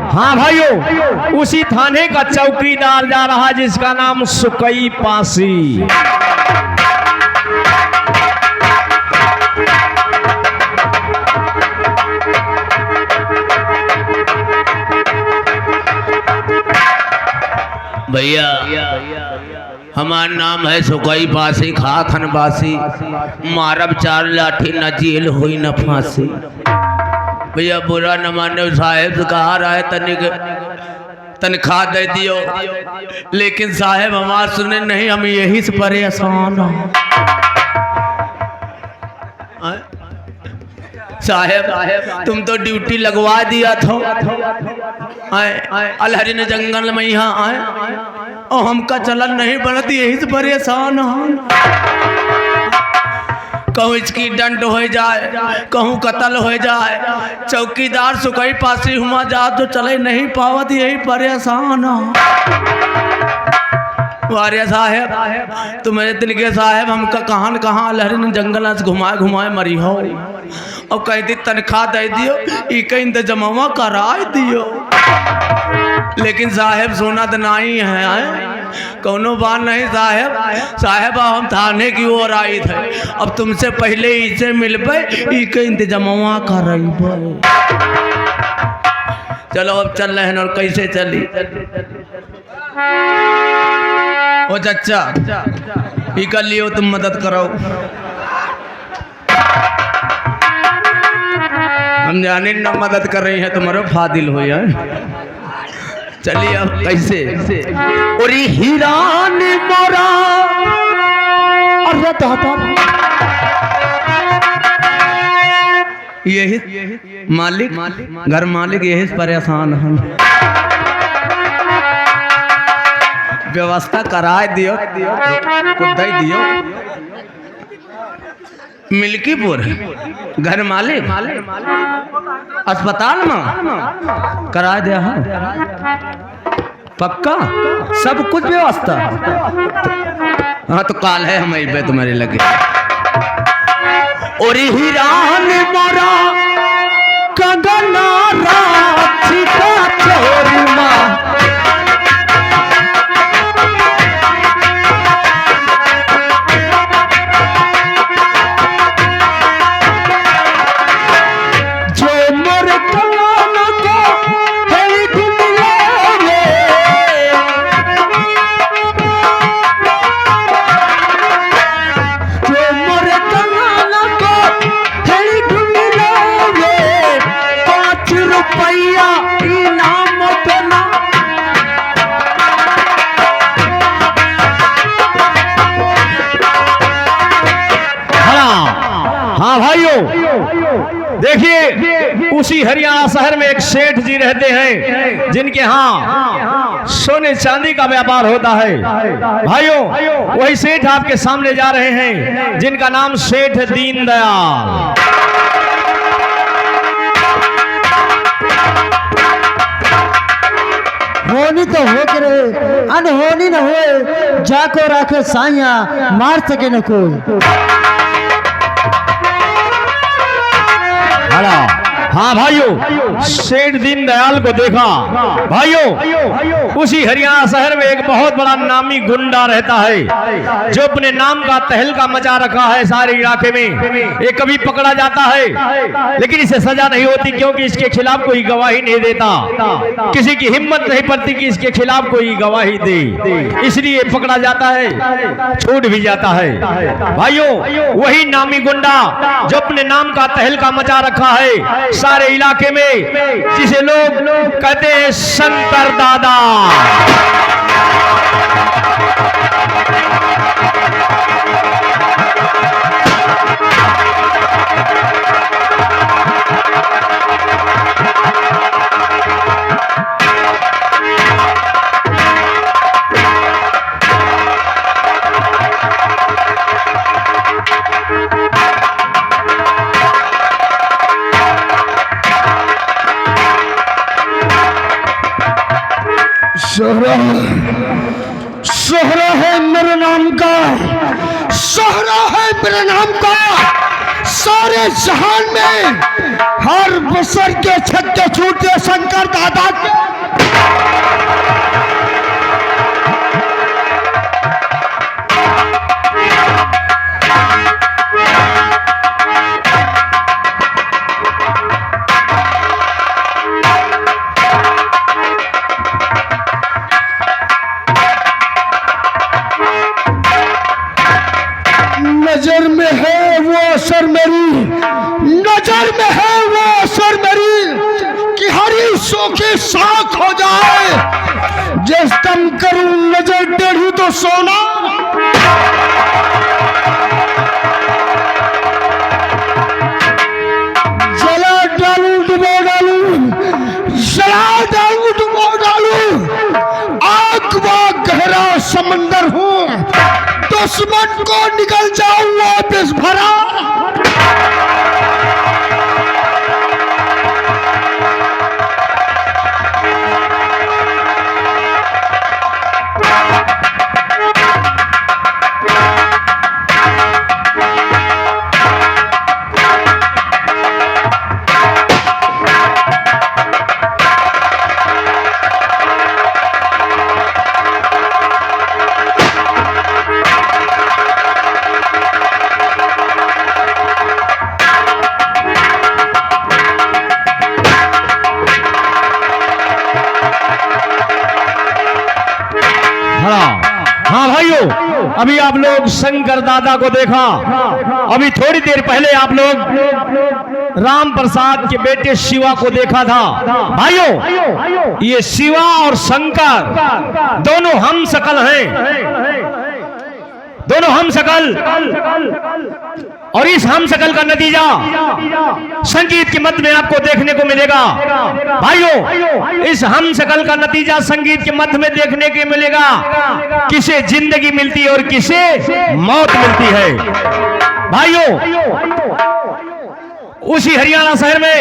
हाँ भाइयों, उसी थाने का चौकीदार जा रहा है जिसका नाम सुकई पासी। भैया हमारा नाम है सुकई पासी, खाथन बासी, मारब 4 लाठी न जेल हुई न फांसी। भैया बुरा न माने, साहेब से कहा रहा है तनख्वाह दे दियो, लेकिन साहेब हमार सुने नहीं, हम यही से परेशान हैं। साहेब तुम तो ड्यूटी लगवा दिया था अलहरी ने जंगल में यहाँ आए और हमका चलन नहीं बनती, यही से परेशान हैं। कहूँ इसकी दंड हो जाए, कहूँ कत्ल हो जाए, चौकीदार सुकई पासी हुआ जा तो चले नहीं पावत, यही परेशान वारिया साहेब। तो मेरे दिल के साहेब हमका कहाँ न कहाँ लहरी ने जंगल से घुमाए घुमाए मरी हो, और कहती तनख्वाह दे दियो, इका इंतजाम करा दियो, लेकिन साहेब सोना तो नहीं है। कौनो बात नहीं साहेब हम थाने की ओर आई थे, अब तुमसे पहले इसे मिलबे, इके इंतजाम करबे। चलो अब चल रहे हैं, और कैसे चली? ओ चाचा इका लियो, तुम मदद करो। हम जाने न मदद कर रही है, तुम्हारा फादिल हो यार। चलिए अब कैसे? और हीरा ने मोरा, अरे दादा यही मालिक घर मालिक यही परेशान है, व्यवस्था करा दियो, कुछ दियो। मिल्कीपुर घर मालिक अस्पताल में करा दिया है, पक्का सब कुछ व्यवस्था। हाँ तो काल है हम पे तुम्हारे लगे। और हीरान मोरा कंगना राखी का चोरमा, देखिए उसी हरियाणा शहर में एक सेठ जी रहते हैं, जिनके यहाँ सोने चांदी का व्यापार होता है। भाइयों वही सेठ आपके सामने जा रहे हैं, जिनका नाम सेठ दीनदयाल। होनी तो हो के रहे, अनहोनी न हो, जाको राखे साइया, मार सके न कोई। हाँ भाइयों, सेठ दीनदयाल को देखा। भाइयों उसी हरियाणा शहर में एक बहुत बड़ा नामी गुंडा रहता है, जो अपने नाम का तहलका मचा रखा है सारे इलाके में। ये कभी पकड़ा जाता है लेकिन इसे सजा नहीं होती, क्योंकि इसके खिलाफ कोई गवाही नहीं देता। किसी की हिम्मत नहीं पड़ती कि इसके खिलाफ कोई गवाही दे, इसलिए पकड़ा जाता है, छूट भी जाता है। भाइयों वही नामी गुंडा जो अपने नाम का तहलका मचा रखा है सारे इलाके में, जिसे लोग कहते हैं शंकर दादा। सोहरा है मेरे नाम का, सोहरा है मेरे नाम का। सारे जहान में हर बसर के छक्के छूटे शंकर दादा के। की साख हो जाए। जिस दम करूं नजर टेढ़ी तो सोना, जला डालू डुबो डालू, जला डालू डुबो डालू, आग व गहरा समंदर हूं, दुश्मन को निकल जाऊं वापस भरा। हाँ भाइयों, अभी आप लोग शंकर दादा को देखा। अभी थोड़ी देर पहले आप लोग राम प्रसाद के बेटे शिवा को देखा था। भाइयों, ये शिवा और शंकर दोनों हम शकल हैं, दोनों हम शकल। और इस हम शकल का नतीजा संगीत के मध्य में आपको देखने को मिलेगा। भाइयों, इस हम शकल का नतीजा संगीत के मध्य में देखने को मिलेगा। किसे जिंदगी मिलती है और किसे मौत मिलती है। भाइयों, उसी हरियाणा शहर में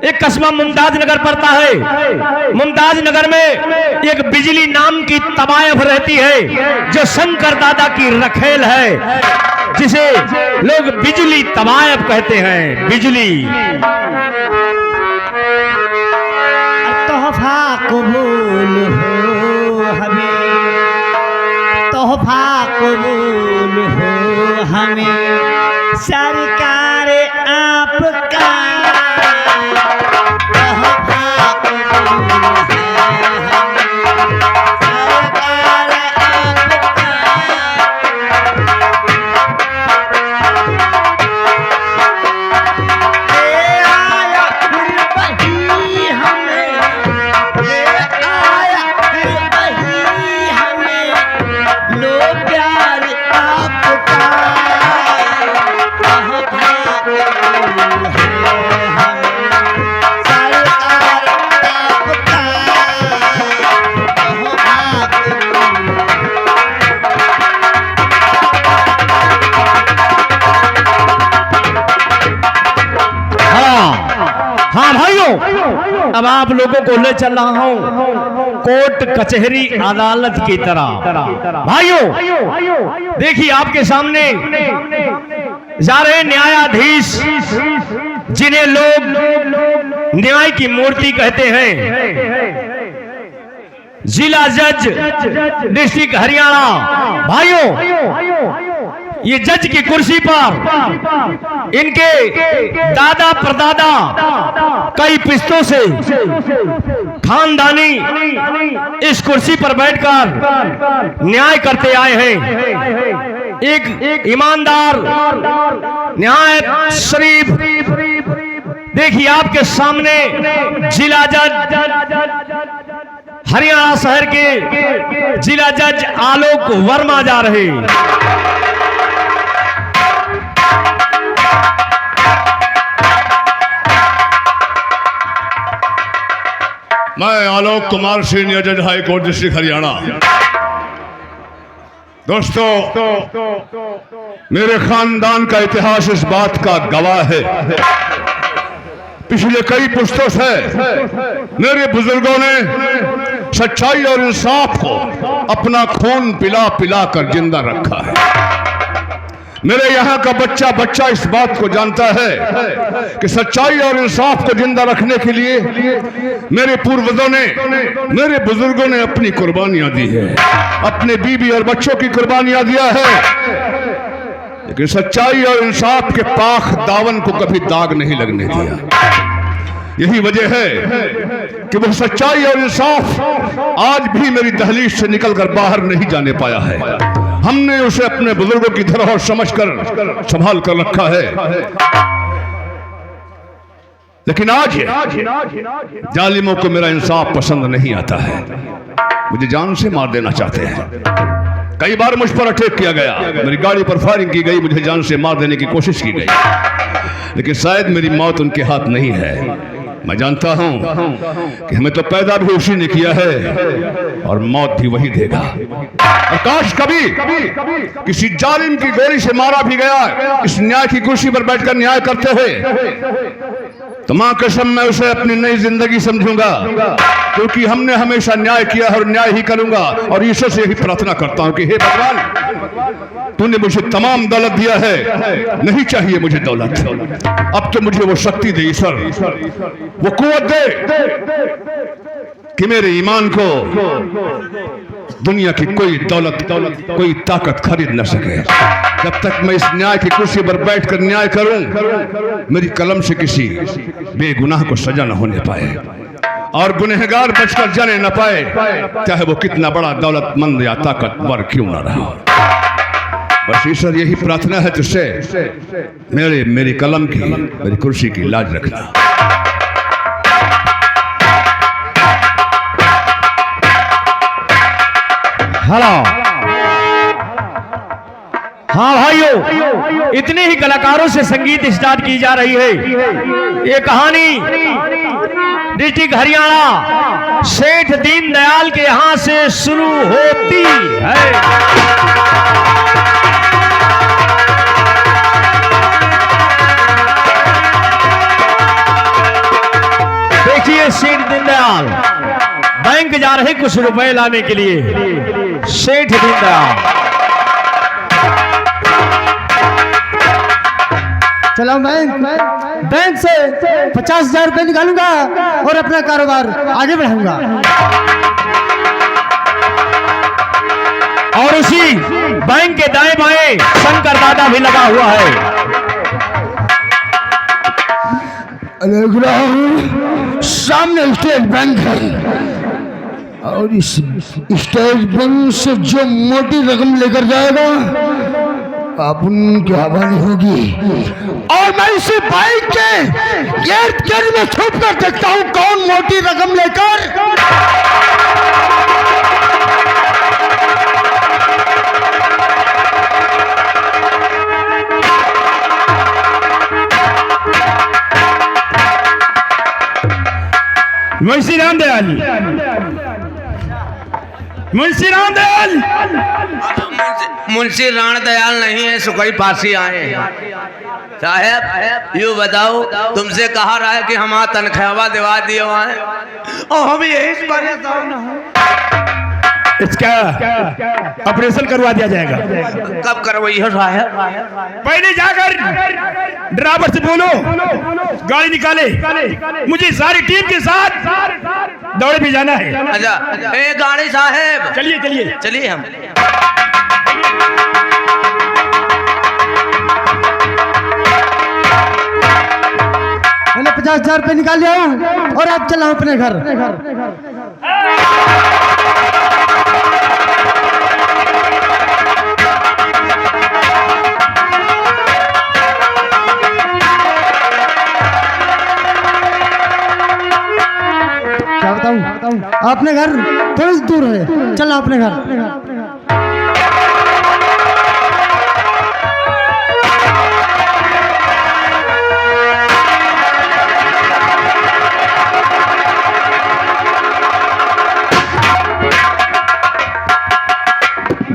एक कस्बा मुमताज नगर पड़ता है। मुमताज नगर में एक बिजली नाम की तबायफ रहती है, जो शंकर दादा की रखेल है, जिसे लोग बिजली तबायफ कहते हैं। बिजली तोहफा कबूल हो हमें, तोहफा कबूल हो हमें, सरकार आपका अब आप लोगों को ले चल रहा हूं कोर्ट कचहरी अदालत की तरह। भाइयों, देखिए आपके सामने जा रहे न्यायाधीश, जिन्हें लोग न्याय की मूर्ति कहते हैं, जिला जज डिस्ट्रिक्ट हरियाणा। भाइयों, ये जज की कुर्सी पर इनके दादा परदादा कई पिस्तों से खानदानी इस कुर्सी पर बैठकर न्याय करते आए हैं। एक ईमानदार न्याय शरीफ। देखिए आपके सामने जिला जज हरियाणा शहर के जिला जज आलोक वर्मा जा रहे। मैं आलोक कुमार, सीनियर जज हाई कोर्ट डिस्ट्रिक्ट हरियाणा। दोस्तों, मेरे खानदान का इतिहास इस बात का गवाह है। पिछले कई पुश्तों से मेरे बुजुर्गों ने सच्चाई और इंसाफ को अपना खून पिला पिला कर जिंदा रखा है। मेरे यहाँ का बच्चा बच्चा इस बात को जानता है कि सच्चाई और इंसाफ को जिंदा रखने के लिए मेरे पूर्वजों ने, मेरे बुजुर्गों ने अपनी कुर्बानियां दी है, अपने बीवी और बच्चों की कुर्बानियां दिया है, लेकिन सच्चाई और इंसाफ के पाख दावन को कभी दाग नहीं लगने दिया। यही वजह है कि वो सच्चाई और इंसाफ आज भी मेरी दहलीज से निकलकर बाहर नहीं जाने पाया है। हमने उसे अपने बुजुर्गों की धरोहर समझकर संभाल कर रखा है। लेकिन आज जालिमों को मेरा इंसाफ पसंद नहीं आता है, मुझे जान से मार देना चाहते हैं। कई बार मुझ पर अटैक किया गया, मेरी गाड़ी पर फायरिंग की गई, मुझे जान से मार देने की कोशिश की गई, लेकिन शायद मेरी मौत उनके हाथ नहीं है। मैं जानता हूं कि हमें तो पैदा भी उसी ने किया है और मौत भी वही देगा। और काश कभी किसी जालिम की गोली से मारा भी गया इस न्याय की कुर्सी पर बैठकर न्याय करते हुए, तो मां कसम मैं उसे अपनी नई जिंदगी समझूंगा, क्योंकि हमने हमेशा न्याय किया है और न्याय ही करूंगा। और ईश्वर से यही प्रार्थना करता हूं कि हे भगवान, तूने मुझे तमाम दौलत दिया है, नहीं चाहिए मुझे दौलत, अब तो मुझे वो शक्ति दे ईश्वर, वो कुव्वत दे कि मेरे ईमान को दुनिया की कोई दौलत कोई ताकत खरीद न सके। जब तक मैं इस न्याय की कुर्सी पर बैठकर न्याय करूं, मेरी कलम से किसी बेगुनाह को सजा न होने पाए और गुनहगार बचकर जाने न पाए, चाहे वो कितना बड़ा दौलतमंद या ताकतवर क्यों न रहा। बस ईश्वर यही प्रार्थना है तुझसे, मेरी कलम की, मेरी कुर्सी की लाज रखना। हेलो, हाँ भाइयों, इतने ही कलाकारों से संगीत स्टार्ट की जा रही है। ये कहानी डिस्ट्रिक्ट हरियाणा सेठ दीनदयाल के यहाँ से शुरू होती है। देखिए, सेठ दीनदयाल बैंक जा रहे कुछ रुपए लाने के लिए। सेठ दीनदयाल, चलो बैंक से 50,000 रुपए निकालूंगा और अपना कारोबार आगे बढ़ाऊंगा। और उसी बैंक के दाएं बाएं शंकर दादा भी लगा हुआ है। सामने स्टेट बैंक है और इस स्टेट बैंक से जो मोटी रकम लेकर जाएगा अब उनकी हवाली होगी, और मैं इसी बाइक के गिर्द गिर्द में छुप कर देखता हूँ कौन मोटी रकम लेकर मुंशी रामदयाल, मुंशी रामदयाल, मुंशी राणदयाल नहीं है, सुखई फांसी आए साहब। यू बताओ, तुमसे कहा रहा है कि हम तनख्वाह दिवा दिए वहां, और हम यही परेशान हैं। इसका ऑपरेशन करवा दिया जाएगा। कब करवाइए साहब? पहले जाकर ड्राइवर से बोलो गाड़ी निकाले, मुझे सारी टीम के साथ दौड़े भी जाना है। अच्छा, ए गाड़ी साहब, चलिए चलिए चलिए हम। मैंने 50,000 रुपए निकाल लिया और अब चला हूं अपने घर। क्या बताऊं, अपने घर थोड़ी दूर है, चलना अपने घर।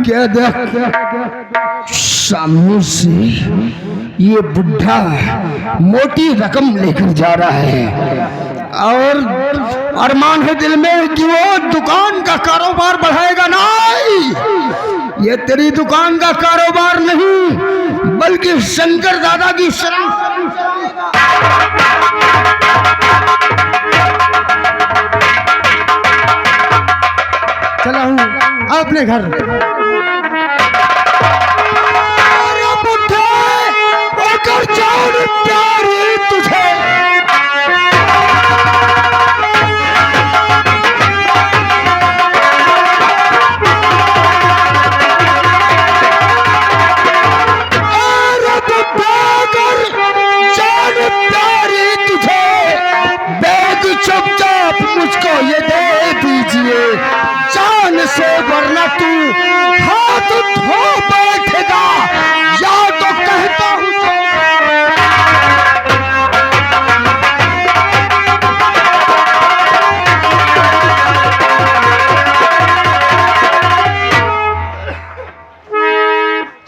क्या देख, सामने से ये बुढ़ा मोटी रकम लेकर जा रहा है और अरमान है दिल में कि वो दुकान का कारोबार बढ़ाएगा। नहीं, ये तेरी दुकान का कारोबार नहीं बल्कि शंकर दादा की शरण। चला हूँ अपने घर। प्यारी तुझे जान प्यारी तुझे तू हाथ धो बैठेगा या तो कहता हूँ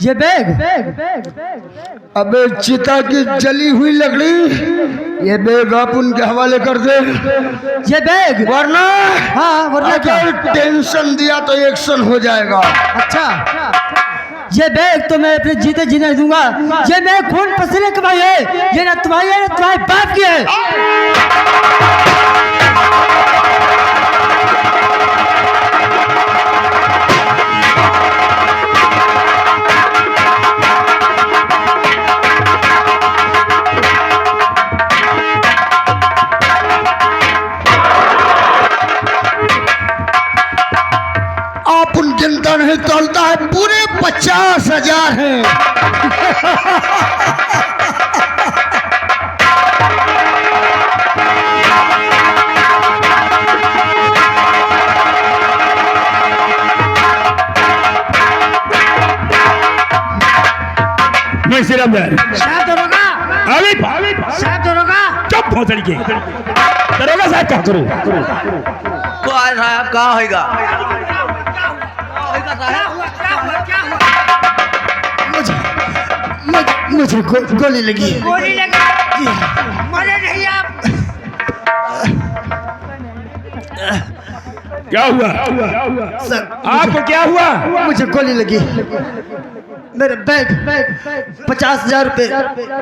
ये बैग अबे चिता की जली हुई लकड़ी ये बैग आप उनके हवाले कर दे। ये बैग वरना हाँ वरना क्या? अगर टेंशन दिया तो एक्शन हो जाएगा। अच्छा ये बैग तो मैं अपने जीते जी नहीं दूंगा। ये मैं खून पसीने कमाई है, ये ना तुम्हारी है ना तुम्हारे बाप की है। आप उन गिनता नहीं तोलता है, पूरे 50,000 हैं। मैं सिर्फ साहब दरोगा, साहब दरोगा, चुप भोसड़ी के दरोगा साहब क्या करूं? को आज साहब कहाँ होगा? मुझे गोली लगी है। गोली लगी मरे नहीं आप। क्या हुआ? आपको क्या हुआ? मुझे गोली लगी। मेरे बैग 50,000 रुपए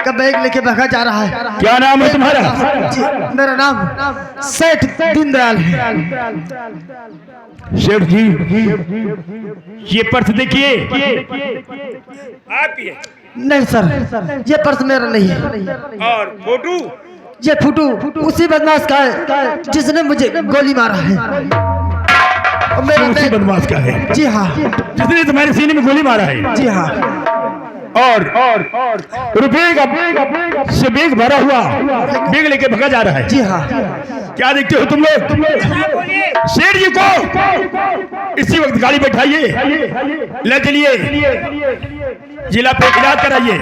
का बैग लेके भागा जा रहा है। क्या नाम है तुम्हारा? जी, मेरा नाम सेठ दीनदयाल है। शेठ जी ये पर्स देखिए आप ही है। नहीं सर ये पर्स मेरा नहीं है। और फोटो ये फोटो उसी बदमाश का है जिसने मुझे गोली मारा है। और मेरा उसी बैग बदमाश का है जी हाँ, जिसने तुम्हारे सीने में गोली मारा है। जी हाँ। और रुपये का से बैग भरा हुआ बैग लेके भगा जा रहा है। जी हाँ। क्या देखते हो तुम लोग? शेर जी को इसी वक्त गाड़ी बैठाइए, ले चलिए जिला पे इलाज कराइए।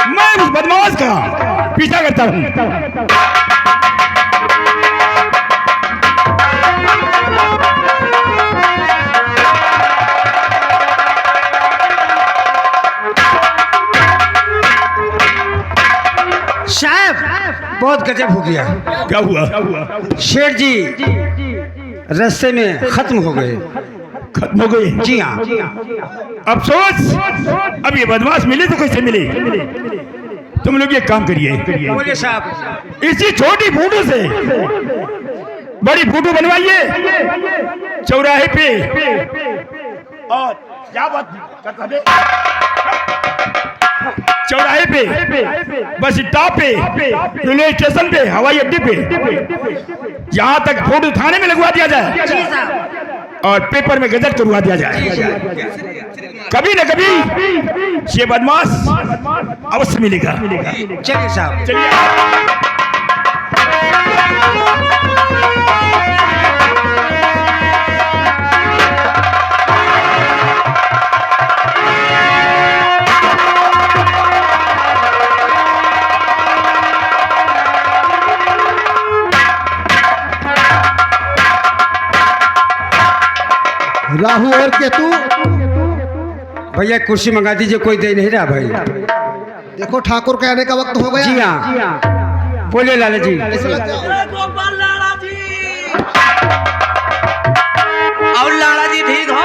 मैं उस बदमाश का पीछा करता हूँ। साहब बहुत गजब हो गया। क्या हुआ? शेठ जी रास्ते में खत्म हो गए। खत्म हो गई? जी हाँ। अफसोस अब ये बदमाश मिले तो कैसे मिले? तुम लोग ये काम करिए, बोलिए साहब। इसी छोटी फोटो से बड़ी फोटो बनवाइए चौराहे पे। और क्या बात करता है? चौराहे पे, बस स्टॉप पे, रेलवे स्टेशन पे, हवाई अड्डे पे, यहाँ तक फोटो थाने में लगवा दिया जाए और पेपर में गजट करवा दिया जाए। कभी न कभी ये बदमाश अवश्य मिलेगा। चलिए साहब। चलिए राहु और केतु भैया कुर्सी मंगा दीजिए, कोई दे नहीं रहा भाई। देखो ठाकुर के आने का वक्त हो गया। जी हाँ बोलिए लाला जी। और लाला जी ठीक हो?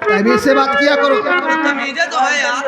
तमीज से बात किया करो। तमीज़ें तो है यार।